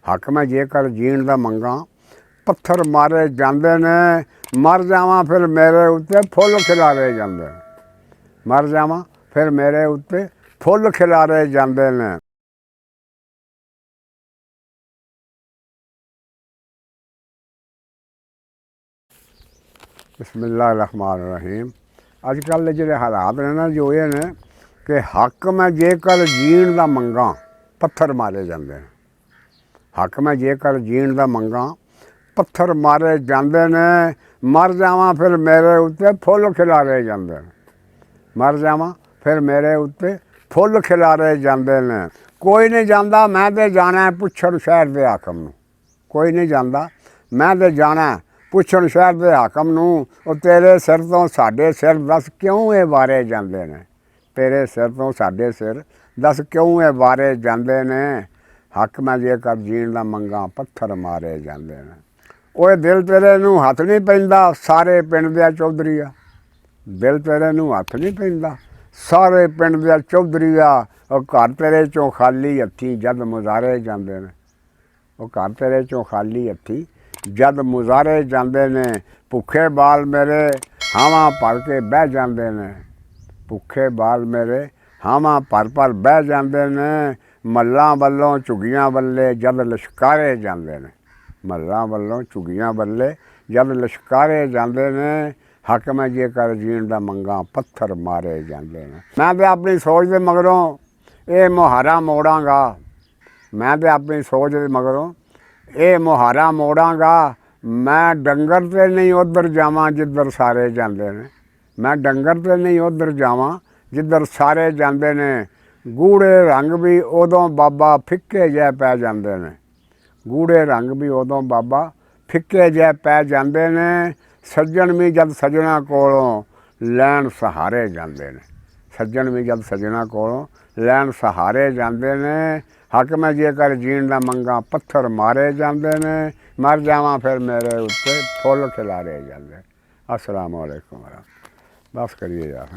हक मैं जेकर जीण दा मंगा पत्थर मारे जांदे ने मर जावां फिर मेरे उत्ते फुल खिलारे जांदे मर जावां फिर मेरे उत्ते फुल खिलारे जांदे ने। बिस्मिल्लाहिर्रहमानिर्रहीम। अजकल दे जिहड़े हालात ने ना जो ये ने कि हक मैं जेकर जीण दा मंगा पत्थर मारे जांदे ने। हक मैं जेकर जीण दा मंगा पत्थर मारे जांदे ने मर जावां फिर मेरे उत्ते फुल खिलारे जांदे ने मर जावां फिर मेरे उत्ते फुल खिलारे जांदे ने। कोई नहीं जांदा मैं ते जाना पुछण शहर दे हाकम नूं कोई नहीं जांदा मैं ते जाना पुछण शहर दे हाकम नूं ओ तेरे सिर तो साडे सिर दस क्यों ये वारे जांदे ने तेरे सिर तो साडे सिर दस क्यों ये वारे जांदे ने। हक मैं जेकर जीण दा मंगा पत्थर मारे जांदे ने। ओए दिल तेरे नूं हथ नहीं पैंदा सारे पिंड दे चौधरीआ दिल तेरे नूं हथ नहीं पैंदा सारे पिंड दे चौधरीआ ओ घर तेरे चों खाली हत्थी जद मुजारे जांदे ने ओ घर तेरे चों खाली हत्थी जद मुजारे जांदे ने। भुखे बाल मेरे हावां भर के बह जांदे ने भुखे बाल मेरे हावां भर बह जांदे ने। मल्लां वल्लों झुग्गियां वल्ले जद लश्कारे जांदे ने मल्लां वल्लों झुग्गियां वल्ले जद लश्कारे जांदे ने। हक मैं जेकर जीण दा मंगा पत्थर मारे जांदे ने। मैं ते अपनी सोच दे मगरों ये मुहारा मोड़ांगा मैं ते अपनी सोच दे मगरों ये मुहारा मोड़ांगा। मैं डंगर ते नहीं उधर जावां जिधर सारे जांदे ने मैं डंगर ते नहीं उधर जावां जिधर सारे जांदे ने। गूढ़े रंग भी उदों बाबा फिक्के जै पै जांदे ने गूढ़े रंग भी उदों बाबा फिक्के जै पै जांदे ने। सज्जन भी जद सज्जना कोलों लैन सहारे जांदे ने सज्जन भी जद सज्जना कोलों लैन सहारे जांदे ने। हक मैं जेकर जीण दा मंगा पत्थर मारे जांदे ने मर जावां फिर मेरे उत्ते फुल खिलारे जांदे। अस्सलाम वालेकुम बस करिए यार।